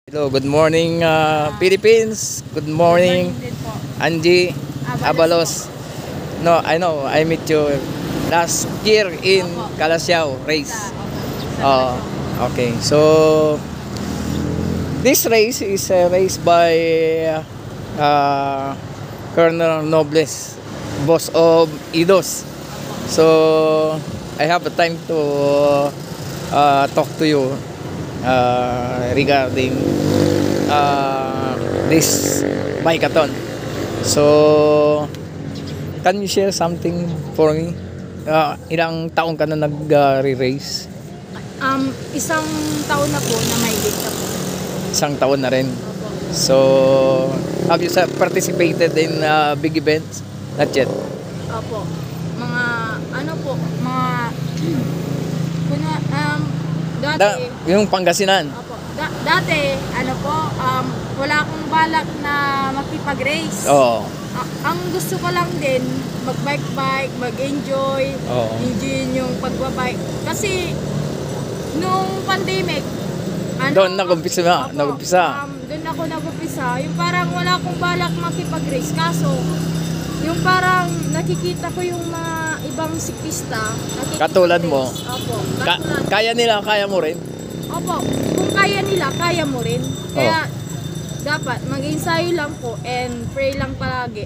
Hello, good morning Philippines. Good morning Angie Abalos. No, I know, I met you last year in Calasiao race. Oh, okay. So this race is a race by Colonel Nobles, boss of Idos. So I have a time to talk to you regarding this bikeathon. So can you share something for me? Ilang taong ka na nag-race? Isang taon na po na may gate na po. Isang taon na rin. So have you participated in big events? Not yet. Opo. Mga ano po, mga dati. Yung Pangasinan. Opo. Dati ano po, wala akong balak na makipag-race. Oo. Ang gusto ko lang din mag-bike, mag-enjoy, Oo. enjoyin yung pagbabike. Kasi nung pandemic, Doon nag-umpisa na. doon ako nag-umpisa. Yung parang wala akong balak makipag-race. Kaso, yung parang nakikita ko yung mga ibang siklista. Katulad mo. Opo. Kaya nila, kaya mo rin. Opo. Kung kaya nila, kaya mo rin. Kaya, dapat mag-ensayo lang po and pray lang palagi.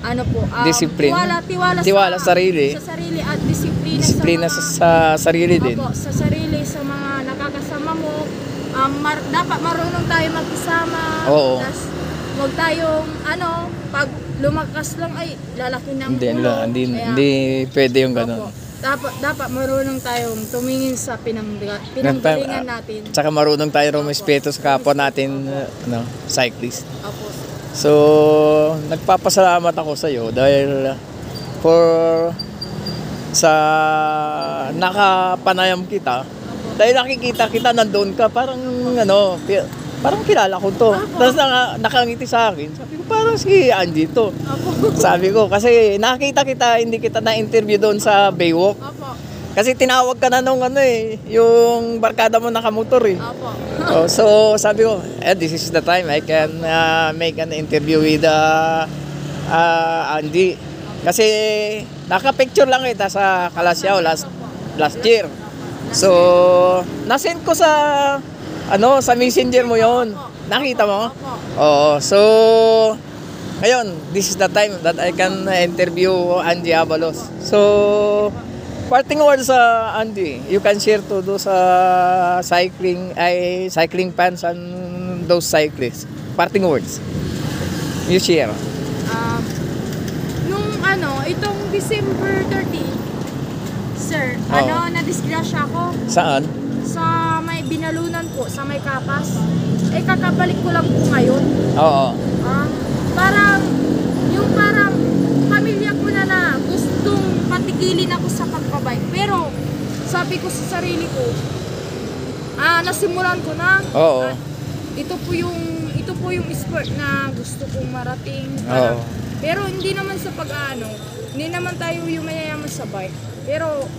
Ano po, Discipline. Tiwala sa sarili. Sa sarili at disiplina, Disiplina sa sarili din. Opo, sa sarili, sa mga nakakasama mo. Dapat marunong tayo magkasama. Oo. Tapos, huwag tayong, pag lumakas lang ay lalaki ng ulo. Hindi pwede yung ganun. Opo. Dapat marunong tayong tumingin sa pinanggalingan natin. Tsaka marunong tayo rumispeto sa kapwa natin, cyclist. Opo. So, nagpapasalamat ako sa iyo dahil sa nakapanayam kita. Dahil nakikita kita nandoon ka, parang kilala ko to. Tapos nakangiti sa akin. Sabi ko, parang si Angie to. Sabi ko, kasi nakita kita, hindi kita na-interview doon sa Baywalk. Kasi tinawag ka na nung yung barkada mo nakamotor eh. So sabi ko, this is the time I can make an interview with Angie. Kasi naka-picture lang kita sa Calasiao last year. So nasend ko sa messenger mo yon. Nakita mo? Oo. So ngayon, this is the time that I can interview Angie Abalos. So parting words sa Angie, you can share to those cycling fans and those cyclists. Parting words. You share. Itong December 30, sir, na-disgrasya ako. Saan? Sa may binalunan po, sa may Kapas. Kakabalik ko lang po ngayon. Oo. Parang pamilya ko na gustong patigilin ako sa pagpabike. Pero sabi ko sa sarili ko, nasimulan ko na. Oo. Ito po yung sport na gusto kong marating. Oo. Pero hindi naman sa hindi naman tayo yung mayayaman sa bike. Pero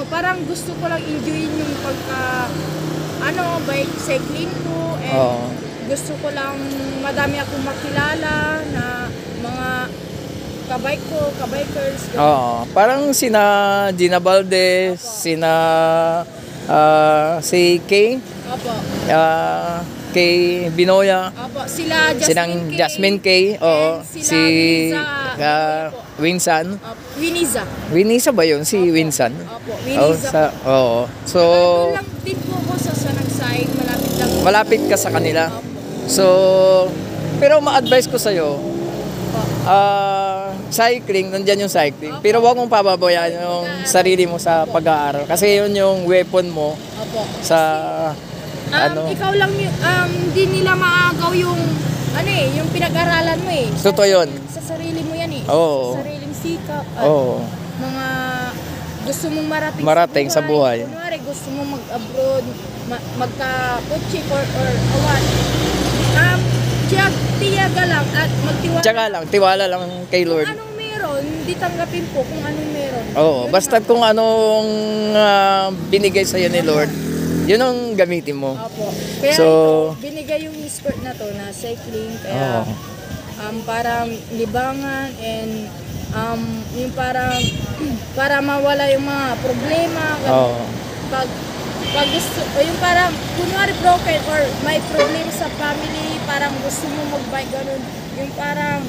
parang gusto ko lang enjoyin yung bike cycling ko, and gusto ko lang madami akong makilala na mga kabikers. Parang sina Gina Valdez, si Kay. Opo. Kay Binoya. Opo, sila Jasmine Kay. Oo. Si Winsan. Winisa ba yun? Si Winsan? Opo, Winiza. So, doon lang din po ako sa Nagsay, malapit lang. Malapit ka sa kanila. Opo. So, pero ma-advise ko sa'yo, cycling, nandyan yung cycling. Pero huwag mong pababayaan yung sarili mo sa pag-aaral. Kasi yun yung weapon mo. Opo. Sa ikaw lang hindi nila maagaw yung yung pinag-aralan mo eh. Totoo yun. Sa sarili mo yan eh. Oo. Sa sariling sikap. Mga gusto mong marating sa buhay. Kunwari, gusto mong mag-abroad, magka-kotse or awan. Tiyaga lang at magtiwala. Tiwala lang kay Lord. Kung anong meron, di tanggapin po kung anong meron. Basta kung anong binigay sa'yo ni Lord, Yun ang gamitin mo. Opo. Kaya So- ito, binigay yung sport na to na cycling. Kaya parang libangan and yung parang para mawala yung mga problema. Oo. Pag gusto, o yung parang kunwari broken or may problema sa family, parang gusto mo mag-bike ganun. Yung parang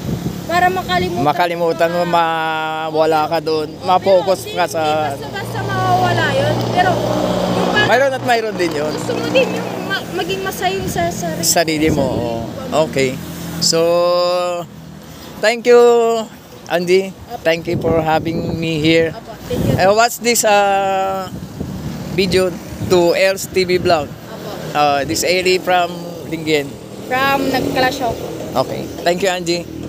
para Makalimutan mo, mawala ka doon, ma-focus ka sa... Hindi basta mawawala yun. Pero yung parang Mayroon at mayroon din yun. gusto mo din yung maging masaya yung sa Sarili mo. Oo. Okay. So, thank you, Andy. Thank you for having me here. Apo, thank you. I watch this video to Els TV Vlog. Apo. This Eli from Linggen. From Nagkalasyaw. Okay. Thank you, Angie.